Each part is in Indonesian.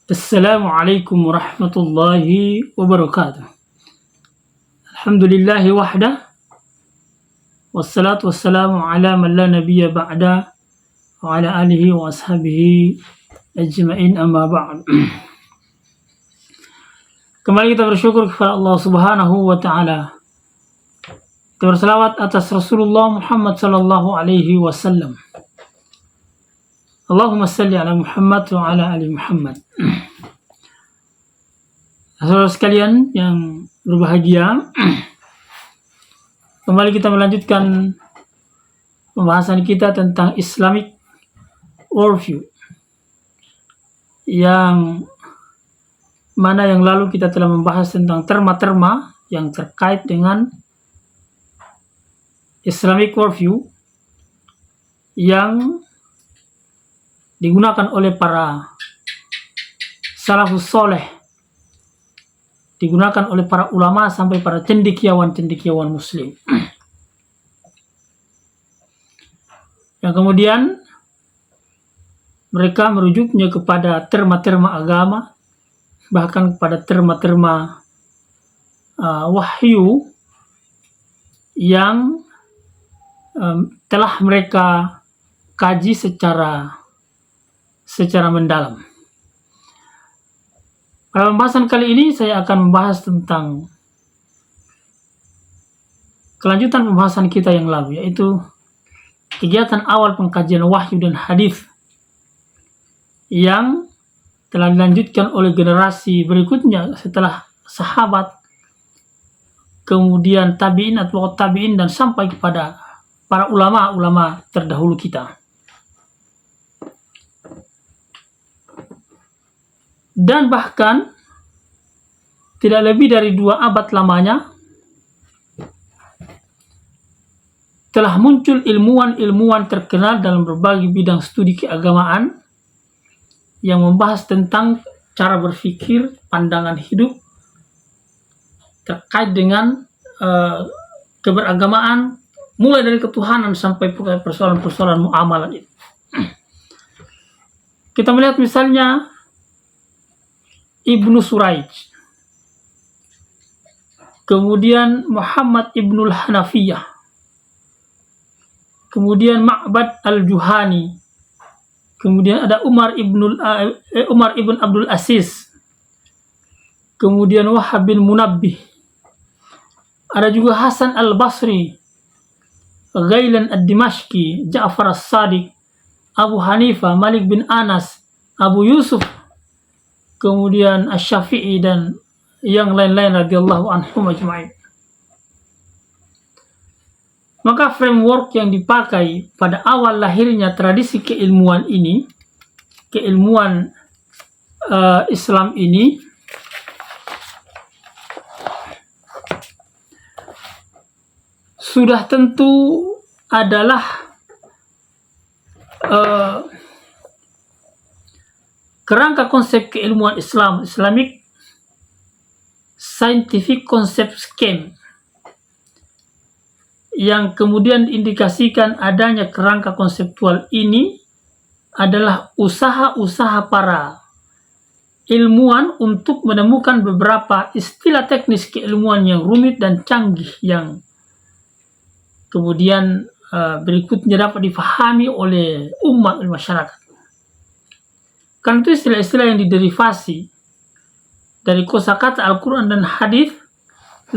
Assalamualaikum warahmatullahi wabarakatuh. Alhamdulillahi wahda, wassalatu wassalamu ala man la nabiyya ba'da, wa ala alihi wa ashabihi ajma'in, amma ba'd. Kembali kita bersyukur kepada Allah Subhanahu wa taala. Kita berselawat atas Rasulullah Muhammad sallallahu alaihi wasallam. Allahumma salli ala Muhammad wa ala ali Muhammad. Saudara sekalian yang berbahagia, kembali kita melanjutkan pembahasan kita tentang Islamic worldview, yang mana yang lalu kita telah membahas tentang terma-terma yang terkait dengan Islamic worldview yang digunakan oleh para salafus soleh, digunakan oleh para ulama sampai para cendekiawan muslim. Yang kemudian mereka merujuknya kepada terma-terma agama, bahkan kepada terma-terma wahyu yang telah mereka kaji secara mendalam. Pada pembahasan kali ini saya akan membahas tentang kelanjutan pembahasan kita yang lalu, yaitu kegiatan awal pengkajian wahyu dan hadis yang telah dilanjutkan oleh generasi berikutnya setelah sahabat, kemudian tabi'in atau tabi'in, dan sampai kepada para ulama-ulama terdahulu kita. Dan bahkan tidak lebih dari 2 abad lamanya telah muncul ilmuwan-ilmuwan terkenal dalam berbagai bidang studi keagamaan yang membahas tentang cara berpikir, pandangan hidup terkait dengan keberagamaan, mulai dari ketuhanan sampai persoalan-persoalan muamalah itu. Kita melihat misalnya Ibnu Suraij, kemudian Muhammad Ibnul Hanafiyah, kemudian Ma'bad Al-Juhani, kemudian ada Umar ibn Abdul Aziz, kemudian Wahab bin Munabbih, ada juga Hasan Al-Basri, Ghailan Ad-Dimashqi, Ja'far As-Sadiq, Abu Hanifah, Malik bin Anas, Abu Yusuf, kemudian Asy-Syafi'i, dan yang lain-lain radhiyallahu anhum ajma'in. Maka framework yang dipakai pada awal lahirnya tradisi keilmuan ini, keilmuan Islam ini, sudah tentu adalah kerangka konsep keilmuan Islam, Islamic Scientific Concept Scheme, yang kemudian diindikasikan adanya kerangka konseptual ini adalah usaha-usaha para ilmuwan untuk menemukan beberapa istilah teknis keilmuan yang rumit dan canggih yang kemudian berikutnya dapat difahami oleh umat masyarakat. Karena itu istilah-istilah yang diderivasi dari kosakata Al-Quran dan hadis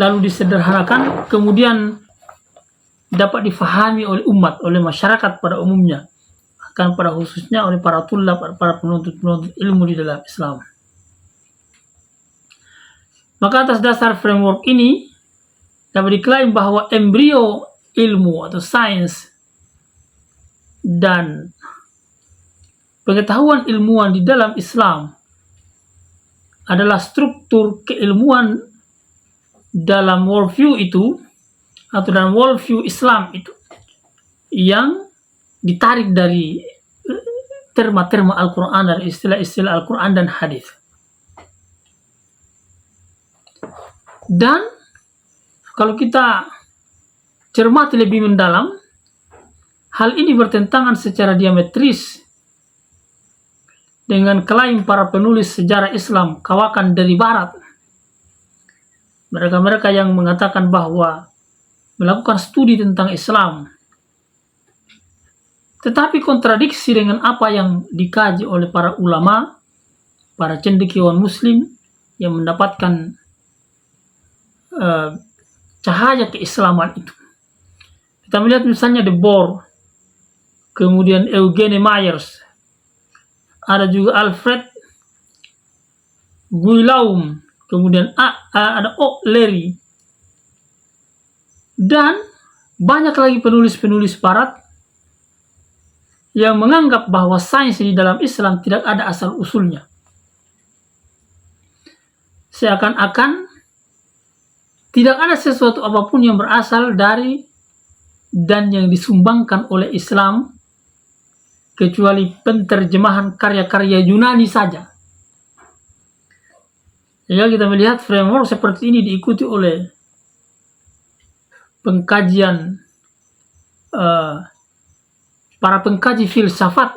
lalu disederhanakan, kemudian dapat difahami oleh umat, oleh masyarakat pada umumnya, akan pada khususnya oleh para tulab, para penuntut ilmu di dalam Islam. Maka atas dasar framework ini dapat diklaim bahwa embrio ilmu atau sains dan pengetahuan ilmuwan di dalam Islam adalah struktur keilmuan dalam worldview itu, atau dalam worldview Islam itu, yang ditarik dari terma-terma Al-Quran, dari istilah-istilah Al-Quran dan hadis. Dan kalau kita cermati lebih mendalam, hal ini bertentangan secara diametris dengan klaim para penulis sejarah Islam kawakan dari Barat. Mereka-mereka yang mengatakan bahwa melakukan studi tentang Islam, tetapi kontradiksi dengan apa yang dikaji oleh para ulama, para cendekiawan Muslim yang mendapatkan cahaya keislaman itu. Kita melihat misalnya De Boer, kemudian Eugene Myers, ada juga Alfred Guillaume, kemudian ada O'Leary, dan banyak lagi penulis-penulis Barat yang menganggap bahwa sains di dalam Islam tidak ada asal-usulnya. Seakan-akan tidak ada sesuatu apapun yang berasal dari dan yang disumbangkan oleh Islam kecuali penterjemahan karya-karya Yunani saja. Sehingga kita melihat framework seperti ini diikuti oleh pengkajian para pengkaji filsafat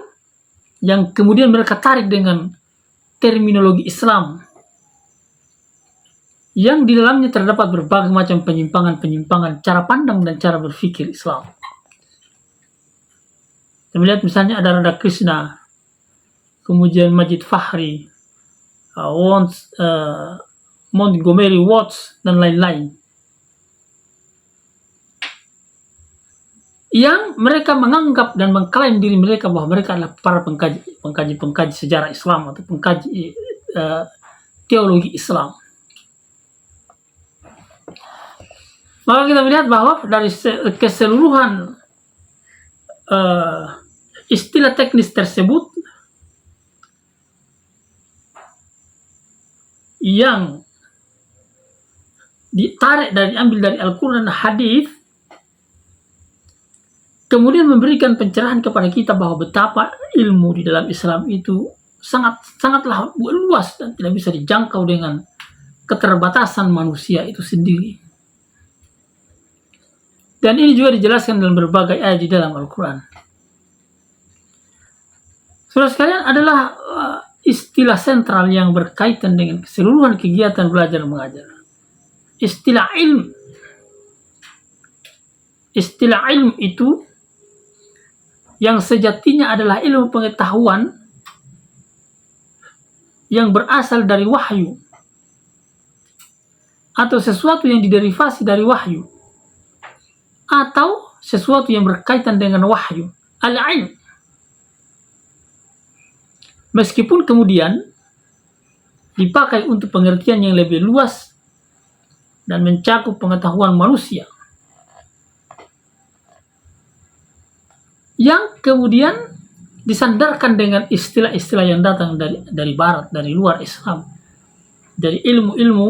yang kemudian mereka tarik dengan terminologi Islam yang di dalamnya terdapat berbagai macam penyimpangan-penyimpangan cara pandang dan cara berpikir Islam. Kita melihat misalnya ada Radha Krishna, kemudian Majid Fahri, Montgomery Watts, dan lain-lain. Yang mereka menganggap dan mengklaim diri mereka bahwa mereka adalah para pengkaji sejarah Islam atau pengkaji teologi Islam. Maka kita melihat bahwa dari keseluruhan istilah teknis tersebut yang diambil dari Al-Quran dan Hadis, kemudian memberikan pencerahan kepada kita bahwa betapa ilmu di dalam Islam itu sangatlah luas dan tidak bisa dijangkau dengan keterbatasan manusia itu sendiri. Dan ini juga dijelaskan dalam berbagai ayat di dalam Al-Quran. Saudara sekalian, adalah istilah sentral yang berkaitan dengan keseluruhan kegiatan belajar mengajar. Istilah ilmu. Istilah ilmu itu yang sejatinya adalah ilmu pengetahuan yang berasal dari wahyu atau sesuatu yang diderivasi dari wahyu atau sesuatu yang berkaitan dengan wahyu, al-ilm. Meskipun kemudian dipakai untuk pengertian yang lebih luas dan mencakup pengetahuan manusia, yang kemudian disandarkan dengan istilah-istilah yang datang dari Barat, dari luar Islam, dari ilmu-ilmu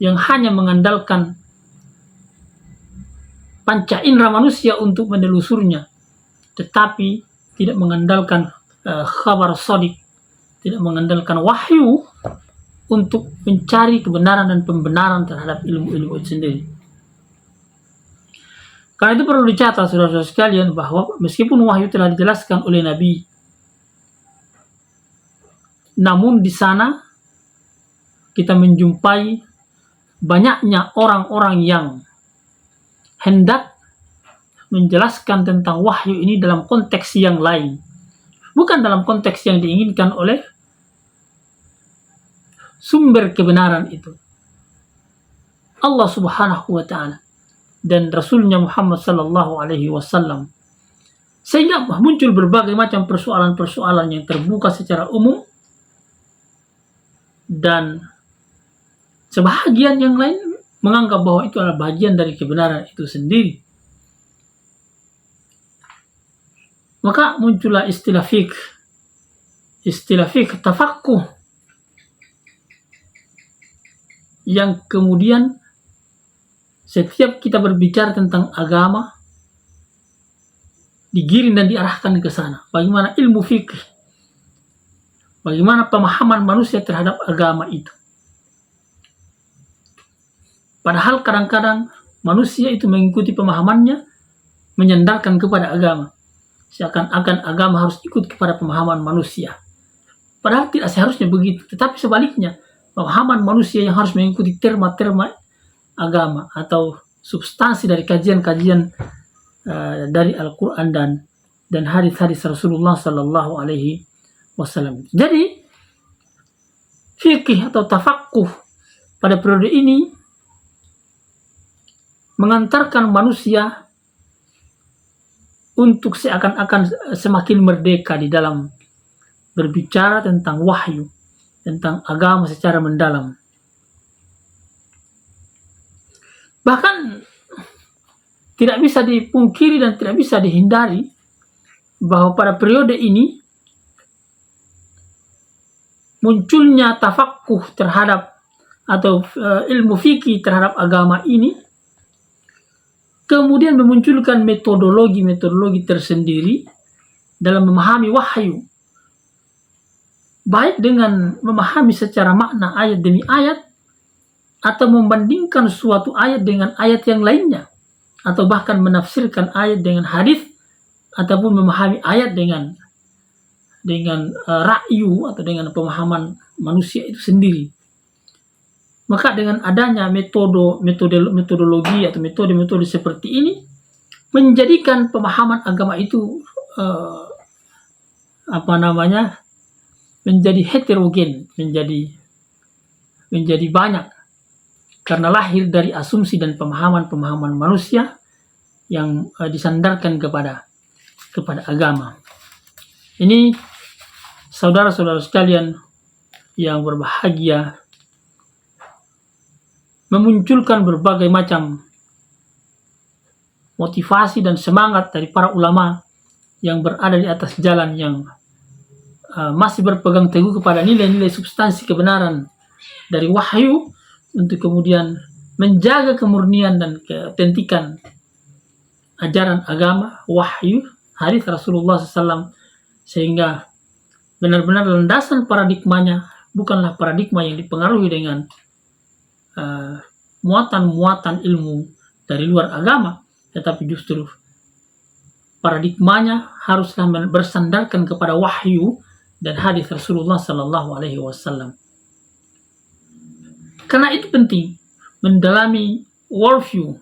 yang hanya mengandalkan panca indera manusia untuk menelusurnya, tetapi tidak mengandalkan khabar shadiq, tidak mengandalkan wahyu untuk mencari kebenaran dan pembenaran terhadap ilmu-ilmu itu sendiri. Karena itu perlu dicatat, saudara-saudara sekalian, bahwa meskipun wahyu telah dijelaskan oleh Nabi, namun di sana kita menjumpai banyaknya orang-orang yang hendak menjelaskan tentang wahyu ini dalam konteks yang lain, bukan dalam konteks yang diinginkan oleh sumber kebenaran itu, Allah Subhanahu wa Ta'ala dan Rasulnya Muhammad Sallallahu Alaihi Wasallam. Sehingga muncul berbagai macam persoalan-persoalan yang terbuka secara umum, dan sebahagian yang lain menganggap bahwa itu adalah bagian dari kebenaran itu sendiri. Maka muncullah istilah fiqh tafaqquh, yang kemudian setiap kita berbicara tentang agama digiring dan diarahkan ke sana. Bagaimana ilmu fiqh, bagaimana pemahaman manusia terhadap agama itu. Padahal kadang-kadang manusia itu mengikuti pemahamannya menyandarkan kepada agama. seakan-akan agama harus ikut kepada pemahaman manusia. Padahal tidak seharusnya begitu, tetapi sebaliknya, pemahaman manusia yang harus mengikuti terma-terma agama atau substansi dari kajian-kajian dari Al-Quran dan hadis-hadis Rasulullah Sallallahu Alaihi Wasallam. Jadi fikih atau tafaqquh pada periode ini mengantarkan manusia untuk seakan-akan semakin merdeka di dalam berbicara tentang wahyu, tentang agama secara mendalam. Bahkan tidak bisa dipungkiri dan tidak bisa dihindari bahwa pada periode ini munculnya tafaqquh terhadap atau ilmu fikih terhadap agama ini kemudian memunculkan metodologi tersendiri dalam memahami wahyu, baik dengan memahami secara makna ayat demi ayat atau membandingkan suatu ayat dengan ayat yang lainnya, atau bahkan menafsirkan ayat dengan hadis ataupun memahami ayat dengan ra'yu atau dengan pemahaman manusia itu sendiri. Maka dengan adanya metodologi atau metode seperti ini menjadikan pemahaman agama itu menjadi heterogen, menjadi banyak karena lahir dari asumsi dan pemahaman manusia yang disandarkan kepada agama. Ini saudara-saudara sekalian yang berbahagia, memunculkan berbagai macam motivasi dan semangat dari para ulama yang berada di atas jalan yang masih berpegang teguh kepada nilai-nilai substansi kebenaran dari wahyu untuk kemudian menjaga kemurnian dan keautentikan ajaran agama, wahyu, hadis Rasulullah SAW, sehingga benar-benar landasan paradigmanya bukanlah paradigma yang dipengaruhi dengan muatan-muatan ilmu dari luar agama, tetapi justru paradigmanya haruslah bersandarkan kepada wahyu dan hadis Rasulullah Sallallahu Alaihi Wasallam. Karena itu penting mendalami worldview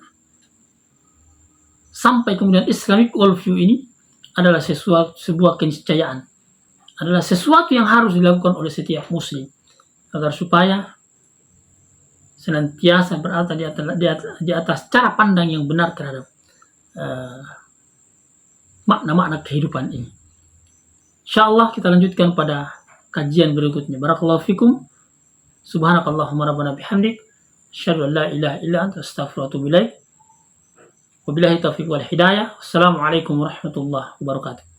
sampai kemudian Islamic worldview ini adalah sebuah keniscayaan, adalah sesuatu yang harus dilakukan oleh setiap muslim agar supaya senantiasa berada di atas cara pandang yang benar terhadap makna-makna kehidupan ini. InsyaAllah kita lanjutkan pada kajian berikutnya. Barakallahu fikum. Subhanakallahumma rabbana bihamdik. Asyhadu an la ilaha illa anta astaghfiruka wa atubu ilaik. Wabillahi taufiq wal hidayah. Wassalamualaikum warahmatullahi wabarakatuh.